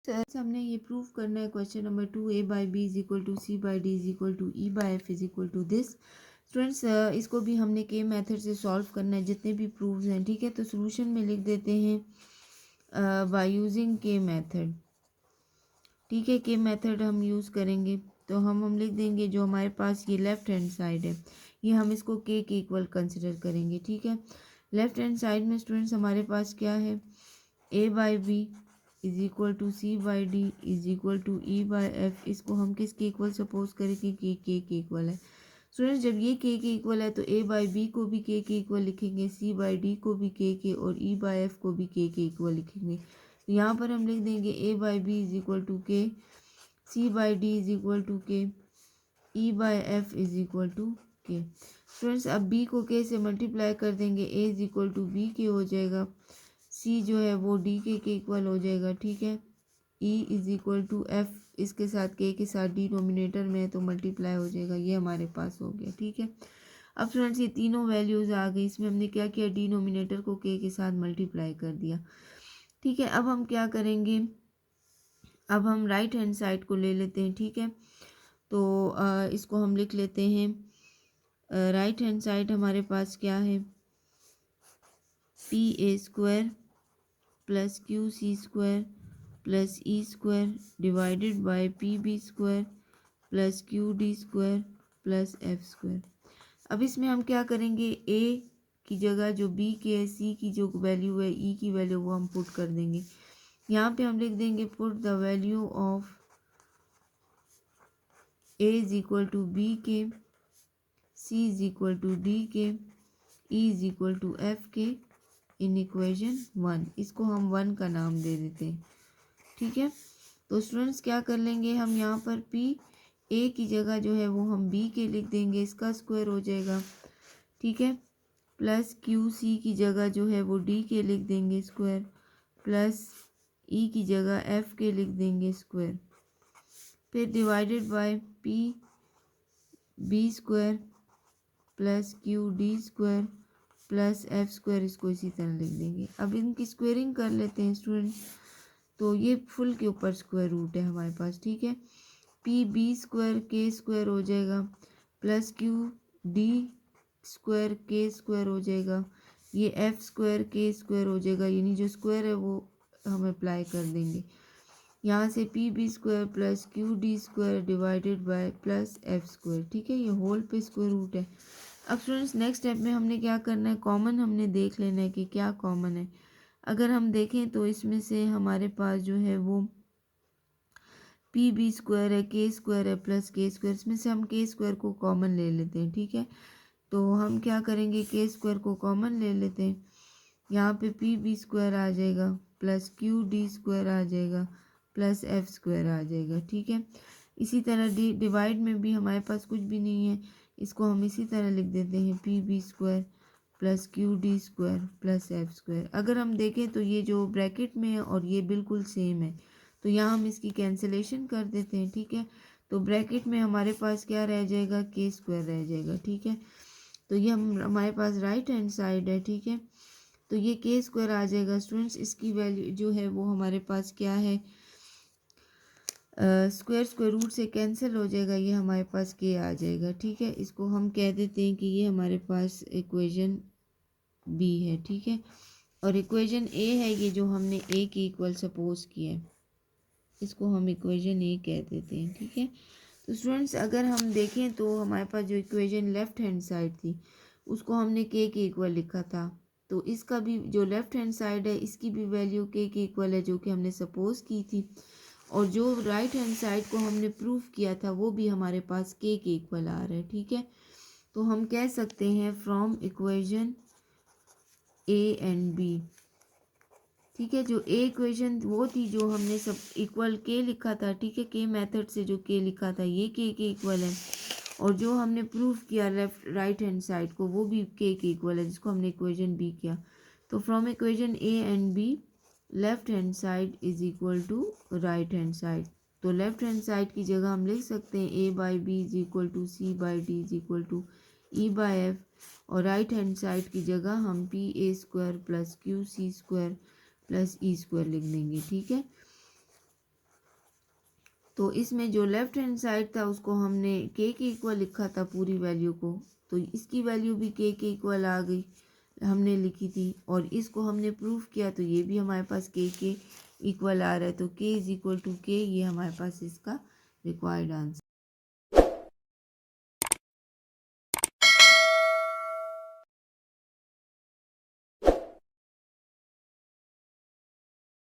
हमने ये प्रूव करना है question number 2 a by b is equal to c by d is equal to e by f is equal to this. Students इसको भी हमने के मेथड से सॉल्व करना है, जितने भी प्रूव्स हैं, ठीक है। तो सोल्यूशन में लिख देते हैं बाय यूजिंग के मेथड, ठीक है। के मेथड हम यूज़ करेंगे तो हम लिख देंगे जो हमारे पास ये लेफ्ट हैंड साइड है, ये हम इसको के इक्वल कंसिडर करेंगे, ठीक है। लेफ्ट हैंड साइड में स्टूडेंट्स हमारे पास क्या है, a by b is equal to c by d is equal to e by f. इसको हम किसके इक्वल सपोज करेंगे, के इक्वल है। स्टूडेंट्स जब ये के इक्वल है तो ए बाई बी को भी के इक्वल लिखेंगे, सी बाई डी को भी के और ई बाई एफ को भी के इक्वल लिखेंगे। तो यहाँ पर हम लिख देंगे a by b is equal to k, c by d is equal to k, e by f is equal to k. Students अब बी को के से मल्टीप्लाई कर देंगे, a is equal to b k हो जाएगा, सी जो है वो डी के इक्वल हो जाएगा, ठीक है। E is equal to f, इसके साथ के साथ डिनोमिनेटर में है तो मल्टीप्लाई हो जाएगा, ये हमारे पास हो गया, ठीक है। अब स्टूडेंट्स ये तीनों वैल्यूज़ आ गई, इसमें हमने क्या किया, डिनोमिनेटर को के साथ मल्टीप्लाई कर दिया, ठीक है। अब हम क्या करेंगे, अब हम राइट हैंड साइड को ले लेते हैं, ठीक है। तो इसको हम लिख लेते हैं राइट हैंड साइड हमारे पास क्या है, p a square plus q c square plus e square divided by P B square plus Q D square plus F square. अब इसमें हम क्या करेंगे, ए की जगह जो बी के है, सी की जो वैल्यू है, ई की वैल्यू वो हम पुट कर देंगे। यहाँ पे हम लिख देंगे put the value of a is equal to b k, c is equal to d k, e is equal to f k in equation 1। इसको हम 1 का नाम दे देते हैं, ठीक है। तो स्टूडेंट्स क्या कर लेंगे, हम यहाँ पर पी ए की जगह जो है वो हम बी के लिख देंगे, इसका स्क्वायर हो जाएगा, ठीक है। प्लस क्यू सी की जगह जो है वो डी के लिख देंगे स्क्वायर, प्लस ई की जगह एफ के लिख देंगे स्क्वायर, फिर divided by P B square plus Q D square plus F square, इसको इसी तरह लिख देंगे। अब इनकी स्क्वेयरिंग कर लेते हैं स्टूडेंट्स, तो ये फुल के ऊपर स्क्वायर रूट है हमारे पास, ठीक है। पी बी स्क्वायर के स्क्वायर हो जाएगा प्लस क्यू डी स्क्वायर के स्क्वायर हो जाएगा, ये एफ स्क्वायर के स्क्वायर हो जाएगा, यानी जो स्क्वायर है वो हम अप्लाई कर देंगे। यहाँ से P B square plus Q D square divided by plus F square, ठीक है। ये होल पे स्क्वायर रूट है। अब स्टूडेंट्स नेक्स्ट स्टेप में हमने क्या करना है, कॉमन हमने देख लेना है कि क्या कॉमन है। अगर हम देखें तो इसमें से हमारे पास जो है वो पी बी स्क्वायर है, के स्क्वायर है प्लस के स्क्वायर, इसमें से हम के स्क्वायर को कॉमन ले लेते हैं, ठीक है। तो हम क्या करेंगे, के स्क्वायर को कॉमन ले लेते हैं, यहाँ पे पी बी स्क्वायर आ जाएगा प्लस क्यू डी स्क्वायर आ जाएगा प्लस एफ स्क्वायर आ जाएगा, ठीक है। इसी तरह डिवाइड में भी हमारे पास कुछ भी नहीं है, इसको हम इसी तरह लिख देते हैं, P B square plus Q D square plus F square. अगर हम देखें तो ये जो ब्रैकेट में है और ये बिल्कुल सेम है, तो यहाँ हम इसकी कैंसिलेशन कर देते हैं, ठीक है। तो ब्रैकेट में हमारे पास क्या रह जाएगा, के स्क्वायर रह जाएगा, ठीक है। तो ये हमारे पास राइट हैंड साइड है, ठीक है। तो ये के स्क्वायर आ जाएगा स्टूडेंट्स, इसकी वैल्यू जो है वो हमारे पास क्या है, स्क्वायर रूट से कैंसिल हो जाएगा, ये हमारे पास के आ जाएगा, ठीक है। इसको हम कह देते हैं कि ये हमारे पास इक्वेशन बी है, ठीक है। और इक्वेशन ए है ये जो हमने ए की इक्वल सपोज किया है, इसको हम इक्वेशन ए कह देते हैं, ठीक है। तो स्टूडेंट्स अगर हम देखें तो हमारे पास जो इक्वेशन लेफ्ट हैंड साइड थी उसको हमने के इक्वल लिखा था, तो इसका भी जो लेफ्ट हैंड साइड है इसकी भी वैल्यू के इक्वल है जो कि हमने सपोज की थी, और जो राइट हैंड साइड को हमने प्रूफ किया था वो भी हमारे पास के इक्वल आ रहा है, ठीक है। तो हम कह सकते हैं from equation A and B, ठीक है। जो ए इक्वेशन वो थी जो हमने सब इक्वल के लिखा था, ठीक है, के मेथड से जो के लिखा था ये के इक्वल है, और जो हमने प्रूफ किया लेफ्ट राइट हैंड साइड को वो भी के इक्वल है जिसको हमने इक्वेशन बी किया। तो from equation A and b left hand side is equal to right hand side. तो लेफ्ट हैंड साइड की जगह हम लिख सकते हैं a by b is equal to c by d is equal to e by f, और right hand side की जगह हम p a square plus q c square plus e square लिख देंगे, ठीक है। तो इसमें जो लेफ्ट हैंड साइड था उसको हमने के इक्वल लिखा था पूरी वैल्यू को, तो इसकी वैल्यू भी के इक्वल आ गई, हमने लिखी थी। और इसको हमने प्रूफ किया तो ये भी हमारे पास के इक्वल आ रहा है। तो के इज इक्वल टू के, ये हमारे पास इसका रिक्वायर्ड आंसर